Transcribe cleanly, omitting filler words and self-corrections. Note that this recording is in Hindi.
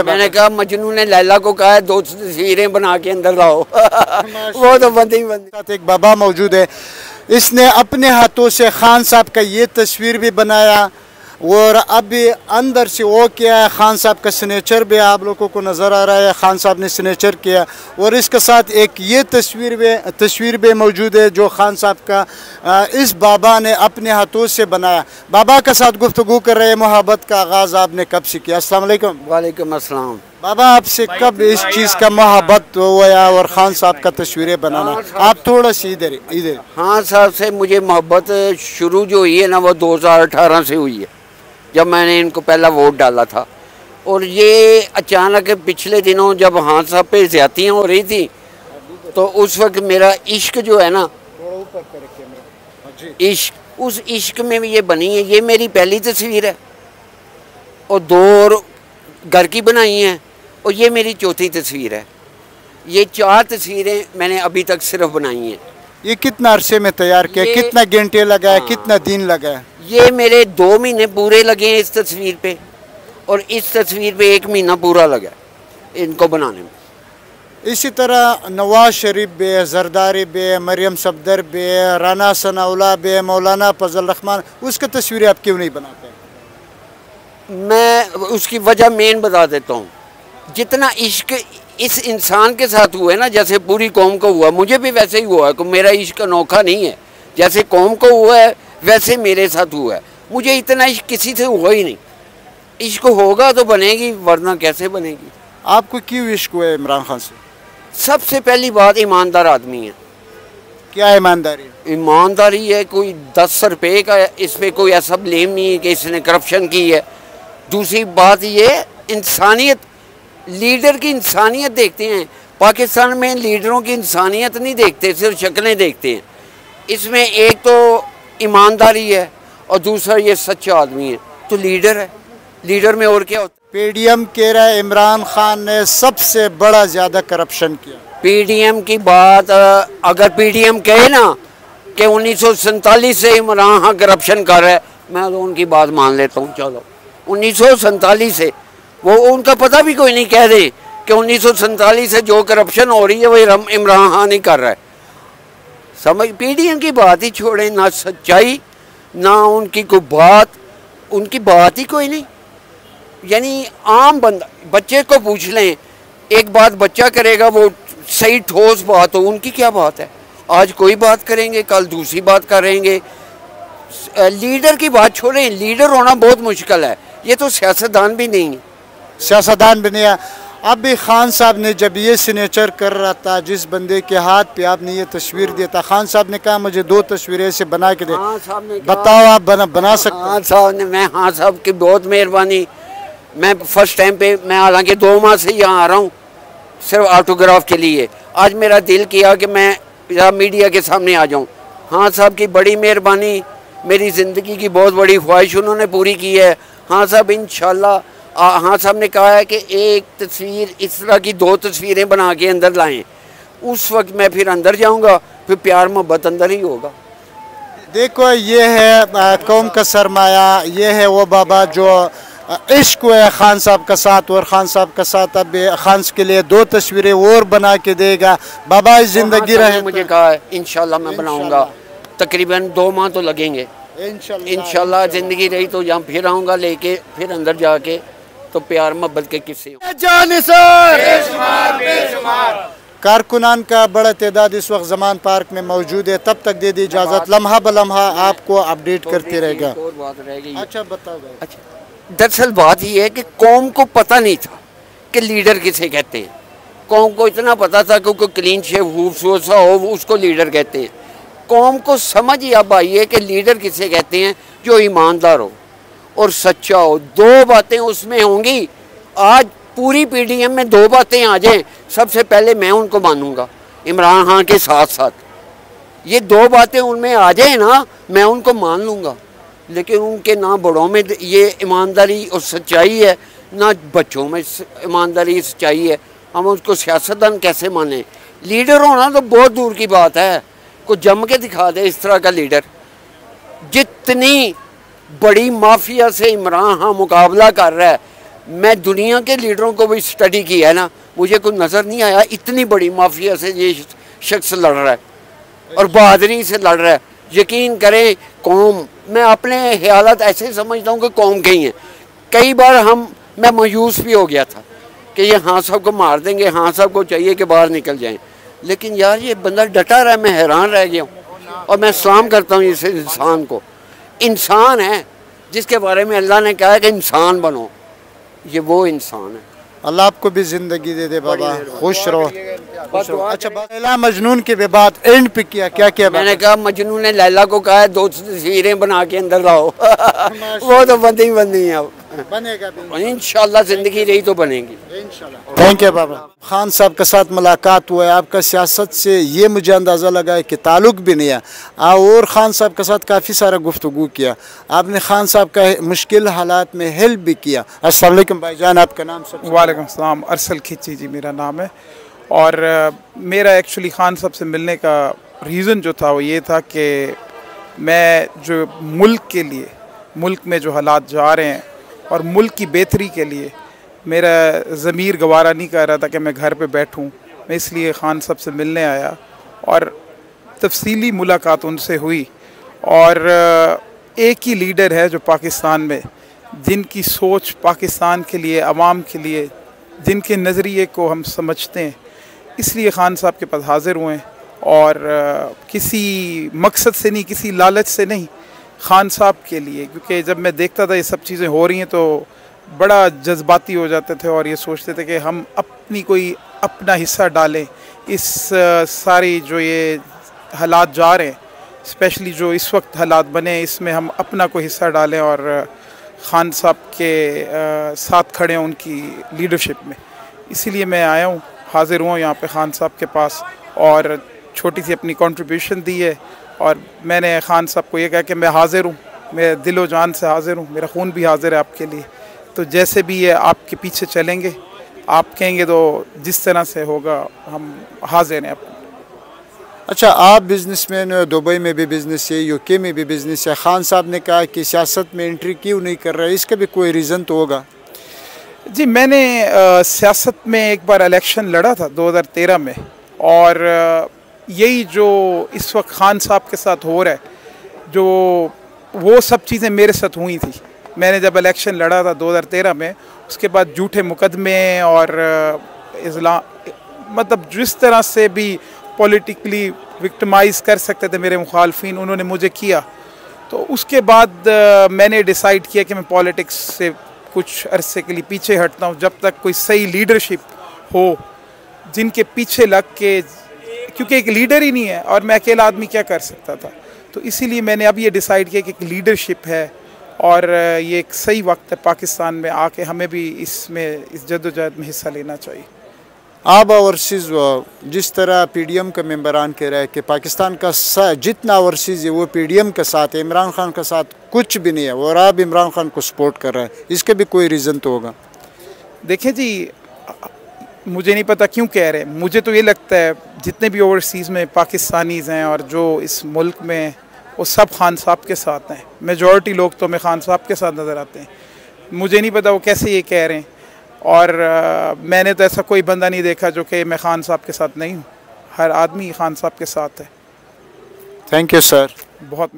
मैंने कहा मजनू ने लैला को कहा है 2 तस्वीरें बना के अंदर लाओ वो तो बंदी ही बंदी। एक बाबा मौजूद है, इसने अपने हाथों से खान साहब का ये तस्वीर भी बनाया और अभी अंदर से वो किया है। खान साहब का सिग्नेचर भी आप लोगों को नज़र आ रहा है, खान साहब ने सिग्नेचर किया और इसके साथ एक ये तस्वीर भी मौजूद है जो खान साहब का इस बाबा ने अपने हाथों से बनाया। बाबा के साथ गुफ्तगू कर रहे हैं, मोहब्बत का आगाज़ आपने कब से किया? अस्सलाम वालेकुम। वालेकुम अस्सलाम। बाबा आपसे कब इस चीज़ का मोहब्बत हुआ और खान साहब का तस्वीरें बनाना? आप थोड़ा सी इधर। खान साहब से मुझे मोहब्बत शुरू जो हुई है ना वो 2018 से हुई है, जब मैंने इनको पहला वोट डाला था। और ये अचानक पिछले दिनों जब खान साहब पे ज़्यादतियाँ हो रही थी तो उस वक्त मेरा इश्क जो है ना, इश्क, उस इश्क में ये बनी है। ये मेरी पहली तस्वीर है और 2 घर की बनाई हैं और ये मेरी चौथी तस्वीर है। ये 4 तस्वीरें मैंने अभी तक सिर्फ बनाई हैं। ये कितना अरसे में तैयार किया, कितना घंटे लगा है, कितना दिन लगा है? ये मेरे 2 महीने पूरे लगे हैं इस तस्वीर पे और इस तस्वीर पे 1 महीना पूरा लगा इनको बनाने में। इसी तरह नवाज शरीफ बे, जरदारी बे, मरियम सफदर बे, राना सनाउल्लाह बे, मौलाना फजल रहमान, उसकी तस्वीरें आप क्यों नहीं बनाते? मैं उसकी वजह मेन बता देता हूँ। जितना इश्क इस इंसान के साथ हुआ है ना, जैसे पूरी कौम को हुआ, मुझे भी वैसे ही हुआ है। मेरा इश्क अनोखा नहीं है, जैसे कौम को हुआ है वैसे मेरे साथ हुआ है। मुझे इतना इश्क किसी से हुआ ही नहीं। इश्क होगा तो बनेगी, वरना कैसे बनेगी? आपको क्यों इश्क हुआ है इमरान खान से? सबसे पहली बात, ईमानदार आदमी है। क्या ईमानदारी? ईमानदारी है, कोई 10 रुपये का इस पर कोई ऐसा ब्लेम नहीं है कि इसने करप्शन की है। दूसरी बात ये इंसानियत, लीडर की इंसानियत देखते हैं। पाकिस्तान में लीडरों की इंसानियत नहीं देखते, सिर्फ शक्लें देखते हैं। इसमें एक तो ईमानदारी है और दूसरा ये सच्चा आदमी है, तो लीडर है। लीडर में और क्या होता है? पीडीएम कह रहा है इमरान खान ने सबसे बड़ा ज़्यादा करप्शन किया। पीडीएम की बात, अगर पीडीएम कहे ना कि 1947 से इमरान खान करप्शन कर रहा है, मैं तो उनकी बात मान लेता हूँ। चलो 1947 से, वो उनका पता भी कोई नहीं कह दे कि 1947 से जो करप्शन हो रही है वो इमरान खान ही कर रहा है। समझ, पीडीएम की बात ही छोड़े, ना सच्चाई ना उनकी कोई बात, उनकी बात ही कोई नहीं। यानी आम बंदा, बच्चे को पूछ लें, एक बात बच्चा करेगा वो सही ठोस बात हो, उनकी क्या बात है? आज कोई बात करेंगे, कल दूसरी बात करेंगे। लीडर की बात छोड़ें, लीडर होना बहुत मुश्किल है। ये तो सियासतदान भी नहीं है। सियासतदान भी नहीं है। अब भी खान साहब ने जब ये सिग्नेचर कर रहा था, जिस बंदे के हाथ पे आपने ये तस्वीर दिया था, खान साहब ने कहा मुझे 2 तस्वीरें से बना के दे। बताओ आप बना सकते? खान साहब ने, मैं खान साहब की बहुत मेहरबानी। मैं फर्स्ट टाइम पे, मैं हालांकि 2 माह से यहाँ आ रहा हूँ सिर्फ ऑटोग्राफ के लिए। आज मेरा दिल किया कि मैं मीडिया के सामने आ जाऊँ। खान साहब की बड़ी मेहरबानी, मेरी ज़िंदगी की बहुत बड़ी ख्वाहिश उन्होंने पूरी की है। हाँ साहब, इंशाल्लाह। हाँ साहब ने कहा है कि एक तस्वीर इस तरह की 2 तस्वीरें बना के अंदर लाएं। उस वक्त मैं फिर अंदर जाऊंगा, फिर प्यार मोहब्बत अंदर ही होगा। देखो ये है कौम का सरमाया, ये है वो बाबा जो इश्क है खान साहब का साथ, और खान साहब का साथ अब खान के लिए 2 तस्वीरें और बना के देगा। बाबा इस जिंदगी रहे, मुझे कहा है इंशाल्लाह मैं बनाऊंगा। तकरीबन 2 माह तो लगेंगे इंशाल्लाह। ज़िंदगी रही तो यहाँ फिर आऊँगा लेके, फिर अंदर जाके तो प्यार मोहब्बत के किस्से। कारकुनान का बड़ा तादाद इस वक्त जमान पार्क में मौजूद है। तब तक दे दी इजाज़त, लम्हा ब लम्हा आपको अपडेट करते रहेगा। अच्छा बताओ। अच्छा, दरअसल बात यह है कि कौम को पता नहीं था कि लीडर किसे कहते हैं। कौम को इतना पता था कि कोई क्लीन शेव खूबसूरत सा हो उसको लीडर कहते हैं। कौम को समझ ही अब आई है कि लीडर किसे कहते हैं, जो ईमानदार हो और सच्चा हो। 2 बातें उसमें होंगी। आज पूरी पीडीएम में 2 बातें आ जाएं, सबसे पहले मैं उनको मानूंगा इमरान खान के साथ साथ। ये 2 बातें उनमें आ जाए ना, मैं उनको मान लूँगा। लेकिन उनके ना बड़ों में ये ईमानदारी और सच्चाई है, ना बच्चों में ईमानदारी सच्चाई है। हम उसको सियासतदान कैसे माने? लीडर होना तो बहुत दूर की बात है, को जम के दिखा दे इस तरह का लीडर। जितनी बड़ी माफिया से इमरान खान मुकाबला कर रहा है, मैं दुनिया के लीडरों को भी स्टडी किया है ना, मुझे कुछ नज़र नहीं आया इतनी बड़ी माफिया से ये शख्स लड़ रहा है और बहादुरी से लड़ रहा है। यकीन करें कौम, मैं अपने ख्यालात ऐसे समझता हूँ कि कौम के ही हैं। कई बार मैं मायूस भी हो गया था कि ये हाँ साहब को मार देंगे, हाँ साहब को चाहिए कि बाहर निकल जाएं, लेकिन यार ये बंदा डटा रहा है, मैं हैरान रह गया हूँ। और मैं सलाम करता हूँ इस इंसान को। इंसान है जिसके बारे में अल्लाह ने कहा है कि इंसान बनो, ये वो इंसान है। अल्लाह आपको भी ज़िंदगी दे दे बाबा, खुश रहो। अच्छा, लैला मजनून के बाद एंड पे किया क्या किया? मैंने कहा मजनू ने लैला को कहा है 2 तस्वीरें बना के अंदर लाओ। वो तो बंदी ही बंदी है, अब बनेगा इंशाल्लाह, जिंदगी रही तो बनेगी इंशाल्लाह। थैंक यू बाबा। खान साहब के साथ मुलाकात हुआ है, आपका सियासत से ये मुझे अंदाज़ा लगा है कि ताल्लुक भी नहीं है, और खान साहब के साथ काफ़ी सारा गुफ्तगू किया आपने, खान साहब का मुश्किल हालात में हेल्प भी किया। अस्सलाम वालेकुम भाईजान, आपका नाम? वालेकुम सलाम, अरसल खिची जी मेरा नाम है। और मेरा एक्चुअली खान साहब से मिलने का रीज़न जो था वो ये था कि मैं जो मुल्क के लिए, मुल्क में जो हालात जा रहे हैं और मुल्क की बेहतरी के लिए मेरा ज़मीर गवारा नहीं कर रहा था कि मैं घर पे बैठूं। मैं इसलिए खान साहब से मिलने आया और तफसीली मुलाकात उनसे हुई। और एक ही लीडर है जो पाकिस्तान में, जिनकी सोच पाकिस्तान के लिए, अवाम के लिए, जिनके नज़रिए को हम समझते हैं, इसलिए खान साहब के पास हाज़िर हुए हैं। और किसी मकसद से नहीं, किसी लालच से नहीं, खान साहब के लिए। क्योंकि जब मैं देखता था ये सब चीज़ें हो रही हैं तो बड़ा जज्बाती हो जाते थे और ये सोचते थे कि हम अपना हिस्सा डालें इस सारी जो ये हालात जा रहे हैं, स्पेशली जो इस वक्त हालात बने, इसमें हम अपना कोई हिस्सा डालें और खान साहब के साथ खड़े हैं उनकी लीडरशिप में। इसीलिए मैं आया हूँ, हाज़िर हुआ यहाँ पे खान साहब के पास और छोटी सी अपनी कंट्रीब्यूशन दी है। और मैंने खान साहब को ये कहा कि मैं हाज़िर हूँ, मैं दिलो जान से हाज़िर हूँ, मेरा खून भी हाज़िर है आपके लिए। तो जैसे भी ये आपके पीछे चलेंगे, आप कहेंगे तो जिस तरह से होगा हम हाज़िर हैं। अच्छा, आप बिजनेसमैन हो, दुबई में भी बिज़नेस है, यूके में भी बिज़नेस है। खान साहब ने कहा कि सियासत में एंट्री क्यों नहीं कर रहा है, इसका भी कोई रीज़न तो होगा? जी, मैंने सियासत में एक बार इलेक्शन लड़ा था 2013 में, और यही जो इस वक्त खान साहब के साथ हो रहा है, जो वो सब चीज़ें मेरे साथ हुई थी। मैंने जब इलेक्शन लड़ा था 2013 में, उसके बाद झूठे मुकदमे और मतलब जिस तरह से भी पॉलिटिकली विक्टिमाइज़ कर सकते थे मेरे मुखालफिन, उन्होंने मुझे किया। तो उसके बाद मैंने डिसाइड किया कि मैं पॉलिटिक्स से कुछ अरसे के लिए पीछे हटता हूँ, जब तक कोई सही लीडरशिप हो जिनके पीछे लग के, क्योंकि एक लीडर ही नहीं है और मैं अकेला आदमी क्या कर सकता था। तो इसीलिए मैंने अब ये डिसाइड किया कि एक लीडरशिप है और ये एक सही वक्त है पाकिस्तान में आके हमें भी इसमें, इस जद्दोजहद में हिस्सा लेना चाहिए। आप ओवरसीज़ जिस तरह पीडीएम के मेंबरान कह रहे हैं कि पाकिस्तान का जितना ओवरसीज़ है वो पीडीएम के साथ है, इमरान खान के साथ कुछ भी नहीं है, और आप इमरान खान को सपोर्ट कर रहे हैं, इसके भी कोई रीज़न तो होगा? देखें जी, मुझे नहीं पता क्यों कह रहे हैं, मुझे तो ये लगता है जितने भी ओवरसीज़ में पाकिस्तानीज़ हैं और जो इस मुल्क में, वो सब खान साहब के साथ हैं। मेजॉरिटी लोग तो हमें खान साहब के साथ नज़र आते हैं। मुझे नहीं पता वो कैसे ये कह रहे हैं, और मैंने तो ऐसा कोई बंदा नहीं देखा जो कि मैं खान साहब के साथ नहीं हूँ। हर आदमी खान साहब के साथ है। Thank you sir. बहुत